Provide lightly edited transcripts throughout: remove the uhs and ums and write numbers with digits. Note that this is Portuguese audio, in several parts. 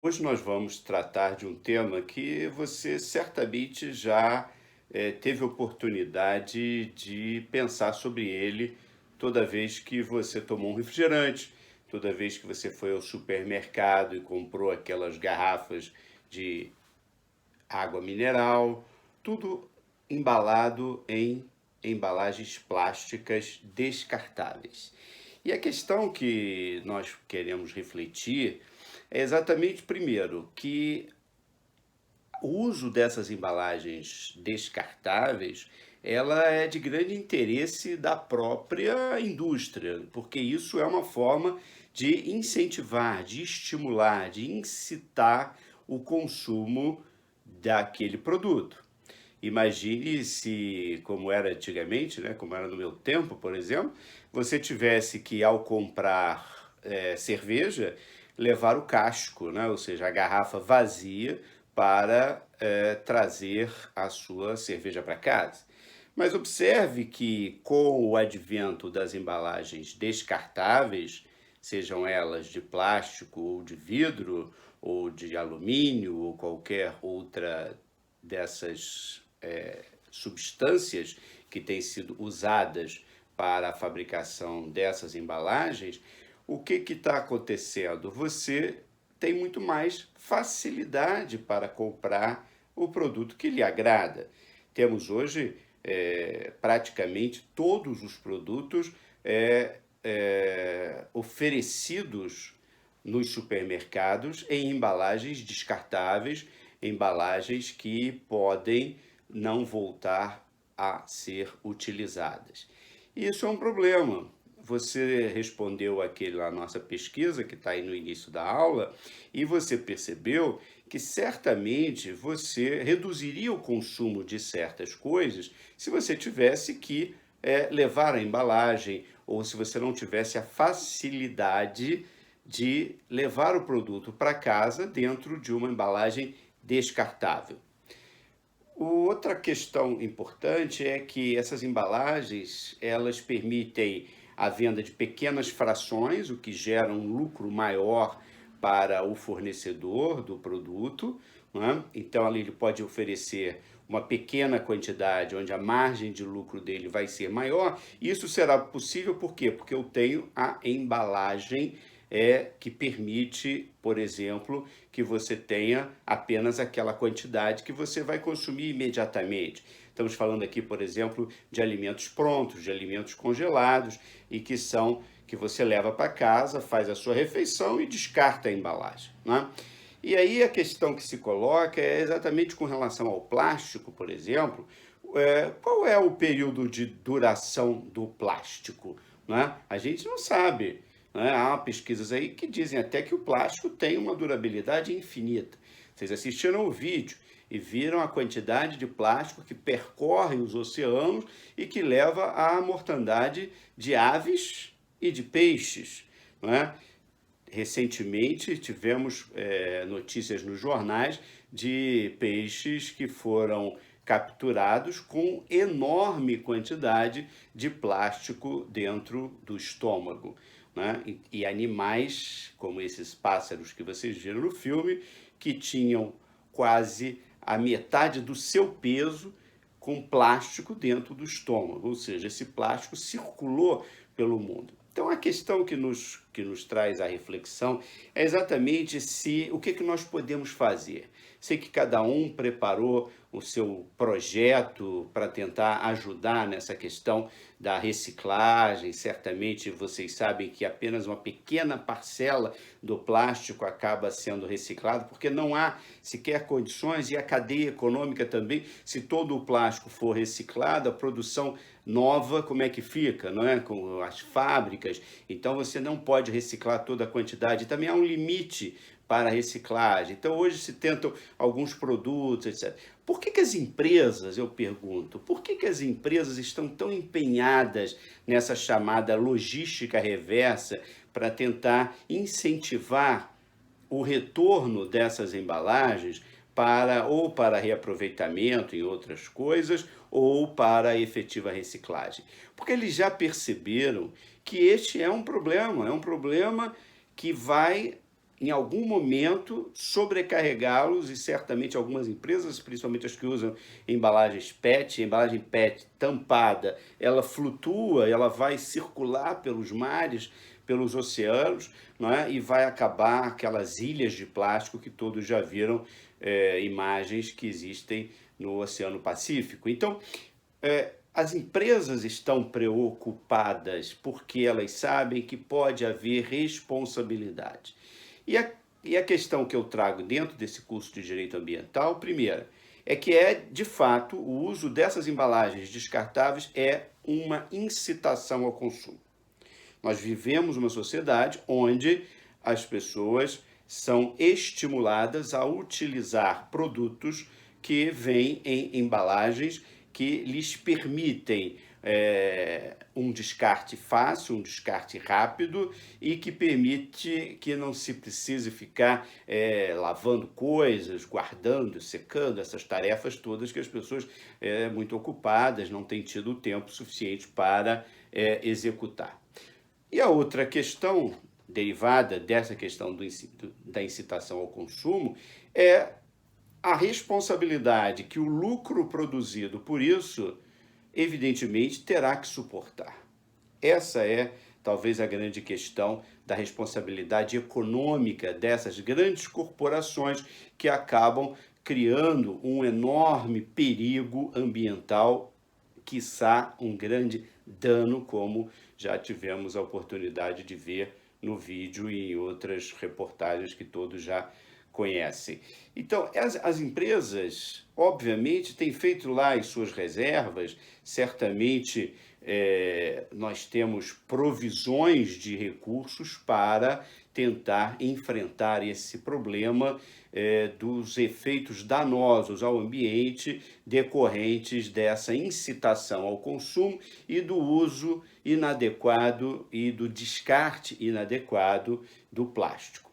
Hoje nós vamos tratar de um tema que você certamente já teve oportunidade de pensar sobre ele toda vez que você tomou um refrigerante, toda vez que você foi ao supermercado e comprou aquelas garrafas de água mineral, tudo embalado em embalagens plásticas descartáveis. E a questão que nós queremos refletir é exatamente, primeiro, que o uso dessas embalagens descartáveis, ela é de grande interesse da própria indústria, porque isso é uma forma de incentivar, de estimular, de incitar o consumo daquele produto. Imagine se, como era antigamente, né, como era no meu tempo, por exemplo, você tivesse que, ao comprar cerveja, levar o casco, né, ou seja, a garrafa vazia para trazer a sua cerveja para casa. Mas observe que, com o advento das embalagens descartáveis, sejam elas de plástico ou de vidro, ou de alumínio, ou qualquer outra dessas substâncias que têm sido usadas para a fabricação dessas embalagens, o que está acontecendo? Você tem muito mais facilidade para comprar o produto que lhe agrada. Temos hoje praticamente todos os produtos oferecidos nos supermercados em embalagens descartáveis, embalagens que podem não voltar a ser utilizadas. E isso é um problema. Você respondeu aquele lá, nossa pesquisa, que está aí no início da aula, e você percebeu que certamente você reduziria o consumo de certas coisas se você tivesse que levar a embalagem ou se você não tivesse a facilidade de levar o produto para casa dentro de uma embalagem descartável. Outra questão importante é que essas embalagens, elas permitem a venda de pequenas frações, o que gera um lucro maior para o fornecedor do produto, não é? Então, ali ele pode oferecer uma pequena quantidade, onde a margem de lucro dele vai ser maior. Isso será possível por quê? Porque eu tenho a embalagem que permite, por exemplo, que você tenha apenas aquela quantidade que você vai consumir imediatamente. Estamos falando aqui, por exemplo, de alimentos prontos, de alimentos congelados e que você leva para casa, faz a sua refeição e descarta a embalagem, né? E aí a questão que se coloca é exatamente com relação ao plástico, por exemplo, qual é o período de duração do plástico, né? A gente não sabe, né? Há pesquisas aí que dizem até que o plástico tem uma durabilidade infinita. Vocês assistiram o vídeo e viram a quantidade de plástico que percorre os oceanos e que leva à mortandade de aves e de peixes, não é? Recentemente tivemos notícias nos jornais de peixes que foram capturados com enorme quantidade de plástico dentro do estômago, né? E animais, como esses pássaros que vocês viram no filme, que tinham quase a metade do seu peso com plástico dentro do estômago, ou seja, esse plástico circulou pelo mundo. Então, a questão que nos traz a reflexão é exatamente o que nós podemos fazer. Sei que cada um preparou o seu projeto para tentar ajudar nessa questão da reciclagem. Certamente vocês sabem que apenas uma pequena parcela do plástico acaba sendo reciclado, porque não há sequer condições, e a cadeia econômica também, se todo o plástico for reciclado, a produção nova, como é que fica, não é? Com as fábricas, então você não pode reciclar toda a quantidade, também há um limite para a reciclagem. Então hoje se tentam alguns produtos, etc. Por que as empresas, eu pergunto, por que as empresas estão tão empenhadas nessa chamada logística reversa para tentar incentivar o retorno dessas embalagens para reaproveitamento em outras coisas ou para a efetiva reciclagem? Porque eles já perceberam que este é um problema que vai em algum momento, sobrecarregá-los, e certamente algumas empresas, principalmente as que usam embalagens PET, embalagem PET tampada, ela flutua, ela vai circular pelos mares, pelos oceanos, não é? E vai acabar aquelas ilhas de plástico que todos já viram, imagens que existem no Oceano Pacífico. Então, as empresas estão preocupadas porque elas sabem que pode haver responsabilidade. E a questão que eu trago dentro desse curso de Direito Ambiental, primeira, é que de fato, o uso dessas embalagens descartáveis é uma incitação ao consumo. Nós vivemos uma sociedade onde as pessoas são estimuladas a utilizar produtos que vêm em embalagens que lhes permitem um descarte fácil, um descarte rápido e que permite que não se precise ficar lavando coisas, guardando, secando, essas tarefas todas que as pessoas muito ocupadas não têm tido tempo suficiente para executar. E a outra questão derivada dessa questão da incitação ao consumo é a responsabilidade que o lucro produzido por isso, evidentemente, terá que suportar. Essa é talvez a grande questão da responsabilidade econômica dessas grandes corporações que acabam criando um enorme perigo ambiental, quiçá um grande dano, como já tivemos a oportunidade de ver no vídeo e em outras reportagens que todos já conhecem. Então, as empresas, obviamente, têm feito lá as suas reservas, certamente nós temos provisões de recursos para tentar enfrentar esse problema dos efeitos danosos ao ambiente decorrentes dessa incitação ao consumo e do uso inadequado e do descarte inadequado do plástico.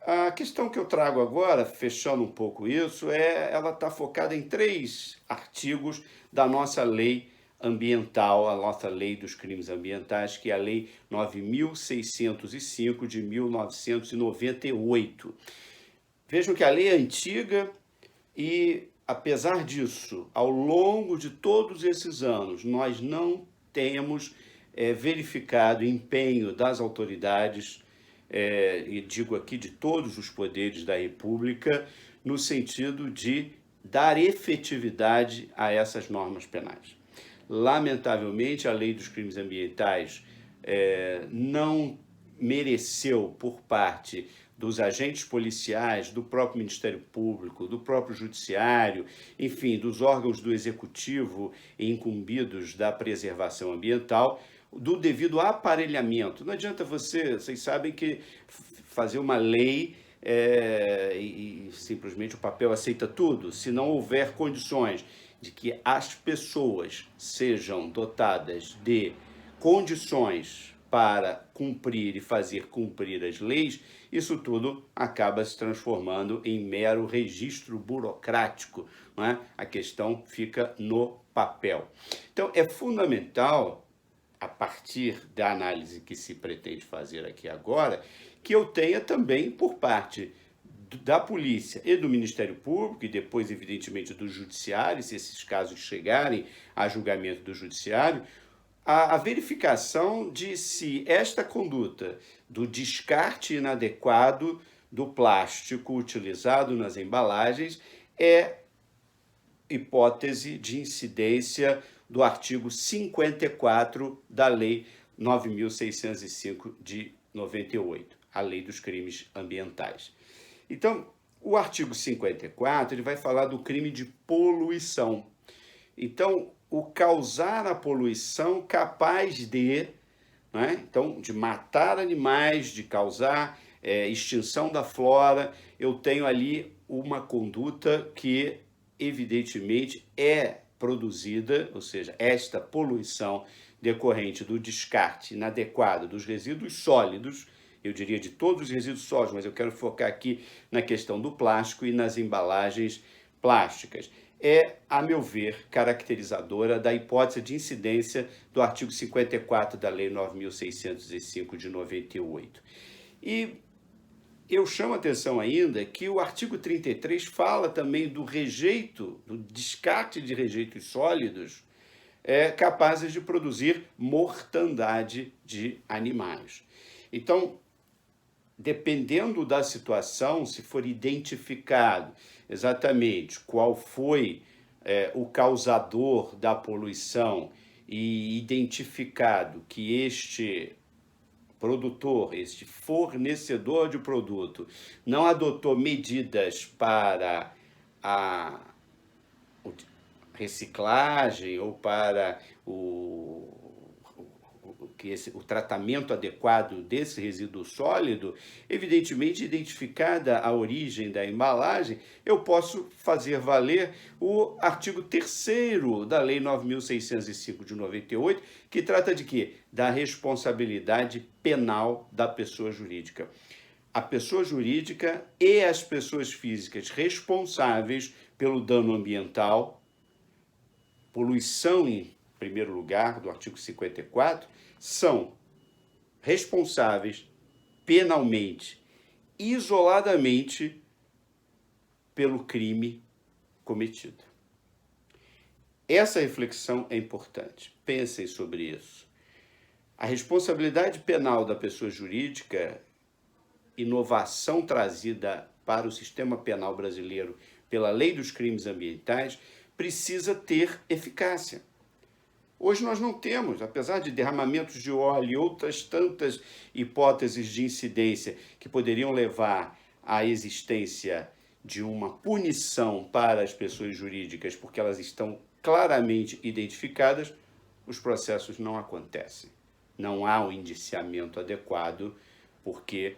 A questão que eu trago agora, fechando um pouco isso, ela está focada em 3 artigos da nossa lei ambiental, a nossa lei dos crimes ambientais, que é a Lei 9.605 de 1998. Vejam que a lei é antiga e, apesar disso, ao longo de todos esses anos, nós não temos verificado empenho das autoridades, e digo aqui de todos os poderes da República, no sentido de dar efetividade a essas normas penais. Lamentavelmente, a lei dos crimes ambientais não mereceu, por parte dos agentes policiais, do próprio Ministério Público, do próprio Judiciário, enfim, dos órgãos do Executivo incumbidos da preservação ambiental, do devido aparelhamento. Não adianta vocês sabem que fazer uma lei e simplesmente o papel aceita tudo, se não houver condições de que as pessoas sejam dotadas de condições para cumprir e fazer cumprir as leis, isso tudo acaba se transformando em mero registro burocrático, não é? A questão fica no papel. Então, é fundamental, a partir da análise que se pretende fazer aqui agora, que eu tenha também, por parte da polícia e do Ministério Público, e depois, evidentemente, do Judiciário, se esses casos chegarem a julgamento do Judiciário, a verificação de se esta conduta do descarte inadequado do plástico utilizado nas embalagens é hipótese de incidência do artigo 54 da Lei 9.605 de 98, a Lei dos Crimes Ambientais. Então, o artigo 54 ele vai falar do crime de poluição. Então, o causar a poluição capaz de, né, então, de matar animais, de causar extinção da flora, eu tenho ali uma conduta que, evidentemente, é produzida, ou seja, esta poluição decorrente do descarte inadequado dos resíduos sólidos, eu diria de todos os resíduos sólidos, mas eu quero focar aqui na questão do plástico e nas embalagens plásticas, é, a meu ver, caracterizadora da hipótese de incidência do artigo 54 da Lei 9.605 de 98. E eu chamo a atenção ainda que o artigo 33 fala também do rejeito, do descarte de rejeitos sólidos capazes de produzir mortandade de animais. Então, dependendo da situação, se for identificado exatamente qual foi o causador da poluição e identificado que este produtor, este fornecedor de produto, não adotou medidas para a reciclagem ou para o tratamento adequado desse resíduo sólido, evidentemente, identificada a origem da embalagem, eu posso fazer valer o artigo 3º da Lei 9.605 de 98, que trata de quê? Da responsabilidade penal da pessoa jurídica. A pessoa jurídica e as pessoas físicas responsáveis pelo dano ambiental, poluição em primeiro lugar, do artigo 54, são responsáveis penalmente, isoladamente, pelo crime cometido. Essa reflexão é importante. Pensem sobre isso. A responsabilidade penal da pessoa jurídica, inovação trazida para o sistema penal brasileiro pela Lei dos Crimes Ambientais, precisa ter eficácia. Hoje nós não temos, apesar de derramamentos de óleo e outras tantas hipóteses de incidência que poderiam levar à existência de uma punição para as pessoas jurídicas, porque elas estão claramente identificadas, os processos não acontecem. Não há um indiciamento adequado, porque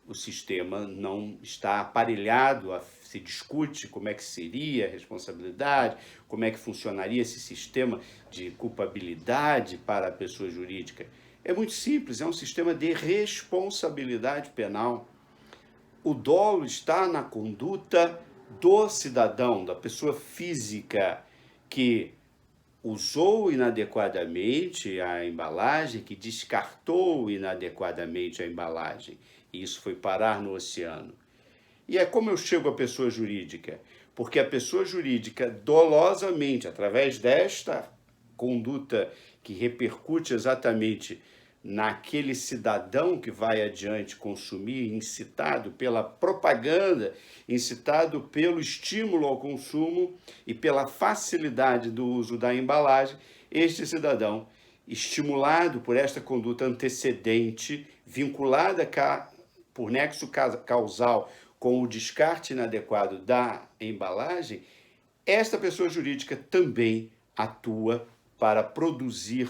o sistema não está aparelhado, se discute como é que seria a responsabilidade, como é que funcionaria esse sistema de culpabilidade para a pessoa jurídica. É muito simples, é um sistema de responsabilidade penal. O dolo está na conduta do cidadão, da pessoa física que usou inadequadamente a embalagem, que descartou inadequadamente a embalagem. E isso foi parar no oceano. E é como eu chego à pessoa jurídica? Porque a pessoa jurídica, dolosamente, através desta conduta que repercute exatamente naquele cidadão que vai adiante consumir, incitado pela propaganda, incitado pelo estímulo ao consumo e pela facilidade do uso da embalagem, este cidadão, estimulado por esta conduta antecedente, vinculada por nexo causal com o descarte inadequado da embalagem, esta pessoa jurídica também atua para produzir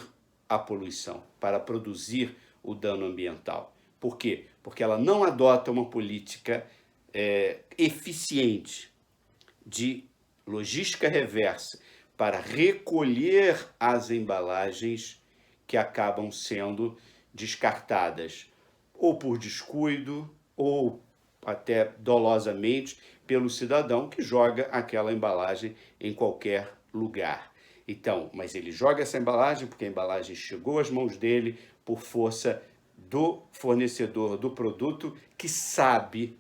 a poluição, para produzir o dano ambiental. Por quê? Porque ela não adota uma política eficiente de logística reversa para recolher as embalagens que acabam sendo descartadas, ou por descuido, ou até dolosamente pelo cidadão que joga aquela embalagem em qualquer lugar. Então, mas ele joga essa embalagem porque a embalagem chegou às mãos dele por força do fornecedor do produto que sabe,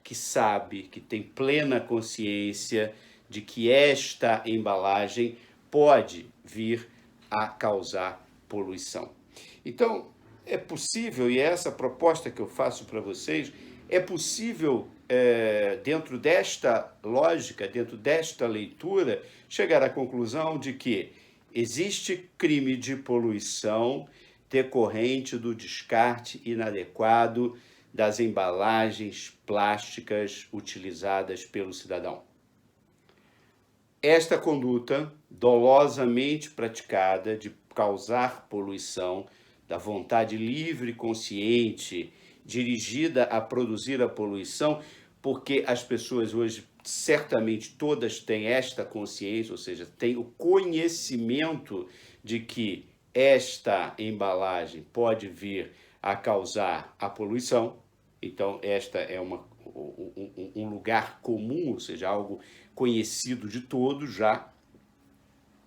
que tem plena consciência de que esta embalagem pode vir a causar poluição. Então, é possível, e é essa proposta que eu faço para vocês, é possível, dentro desta lógica, dentro desta leitura, chegar à conclusão de que existe crime de poluição decorrente do descarte inadequado das embalagens plásticas utilizadas pelo cidadão. Esta conduta, dolosamente praticada, de causar poluição, da vontade livre e consciente, dirigida a produzir a poluição, porque as pessoas hoje, certamente todas têm esta consciência, ou seja, têm o conhecimento de que esta embalagem pode vir a causar a poluição. Então, esta é um lugar comum, ou seja, algo conhecido de todos já.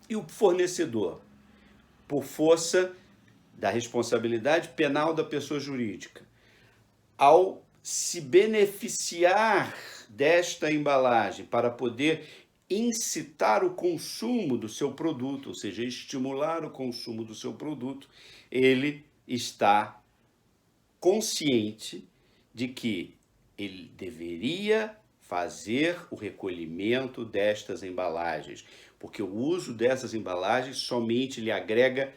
E o fornecedor, por força da responsabilidade penal da pessoa jurídica, ao se beneficiar desta embalagem para poder incitar o consumo do seu produto, ou seja, estimular o consumo do seu produto, ele está consciente de que ele deveria fazer o recolhimento destas embalagens, porque o uso dessas embalagens somente lhe agrega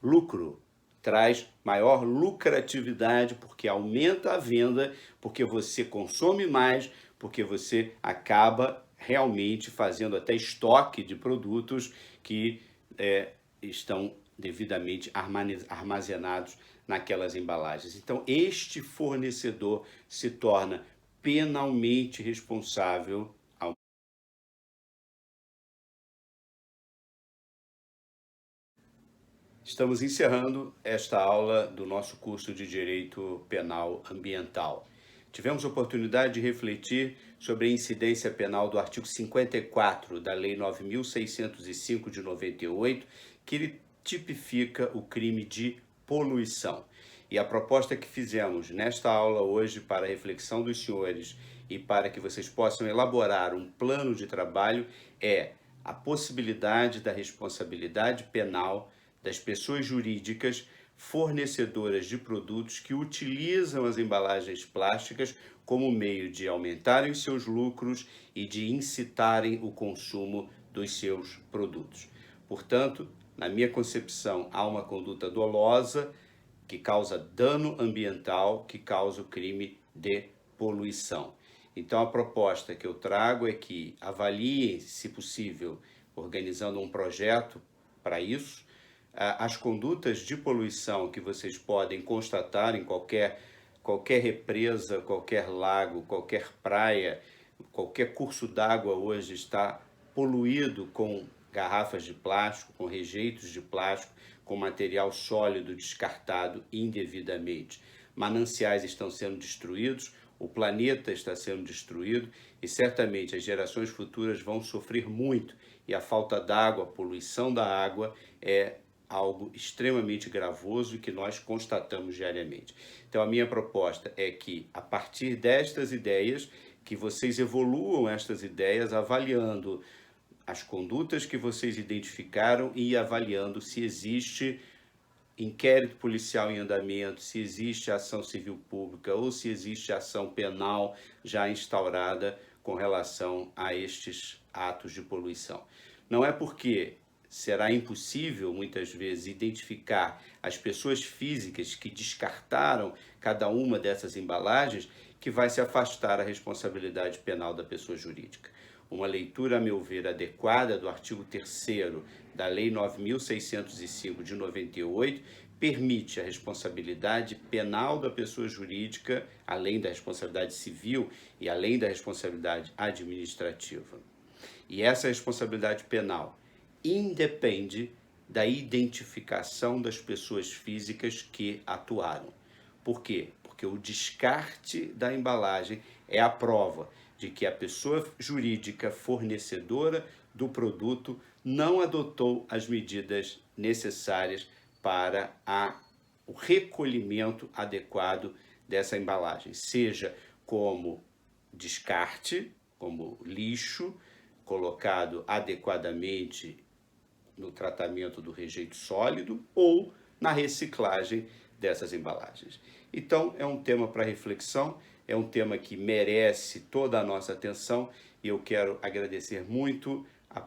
lucro, traz maior lucratividade, porque aumenta a venda, porque você consome mais, porque você acaba realmente fazendo até estoque de produtos que estão devidamente armazenados naquelas embalagens. Então, este fornecedor se torna penalmente responsável. Estamos encerrando esta aula do nosso curso de Direito Penal Ambiental. Tivemos a oportunidade de refletir sobre a incidência penal do artigo 54 da Lei 9.605 de 98, que tipifica o crime de poluição. E a proposta que fizemos nesta aula hoje para a reflexão dos senhores e para que vocês possam elaborar um plano de trabalho é a possibilidade da responsabilidade penal das pessoas jurídicas fornecedoras de produtos que utilizam as embalagens plásticas como meio de aumentarem os seus lucros e de incitarem o consumo dos seus produtos. Portanto, na minha concepção, há uma conduta dolosa que causa dano ambiental, que causa o crime de poluição. Então, a proposta que eu trago é que avaliem, se possível, organizando um projeto para isso, as condutas de poluição que vocês podem constatar em qualquer represa, qualquer lago, qualquer praia, qualquer curso d'água hoje está poluído com garrafas de plástico, com rejeitos de plástico, com material sólido descartado indevidamente. Mananciais estão sendo destruídos, o planeta está sendo destruído e certamente as gerações futuras vão sofrer muito. E a falta d'água, a poluição da água é algo extremamente gravoso e que nós constatamos diariamente. Então, a minha proposta é que, a partir destas ideias, que vocês evoluam estas ideias avaliando as condutas que vocês identificaram e avaliando se existe inquérito policial em andamento, se existe ação civil pública ou se existe ação penal já instaurada com relação a estes atos de poluição. Não é porque será impossível, muitas vezes, identificar as pessoas físicas que descartaram cada uma dessas embalagens que vai se afastar a responsabilidade penal da pessoa jurídica. Uma leitura, a meu ver, adequada do artigo 3º da Lei 9.605 de 98 permite a responsabilidade penal da pessoa jurídica, além da responsabilidade civil e além da responsabilidade administrativa. E essa responsabilidade penal independe da identificação das pessoas físicas que atuaram. Por quê? Porque o descarte da embalagem é a prova de que a pessoa jurídica fornecedora do produto não adotou as medidas necessárias para o recolhimento adequado dessa embalagem, seja como descarte, como lixo, colocado adequadamente no tratamento do rejeito sólido ou na reciclagem dessas embalagens. Então, é um tema para reflexão, é um tema que merece toda a nossa atenção e eu quero agradecer muito a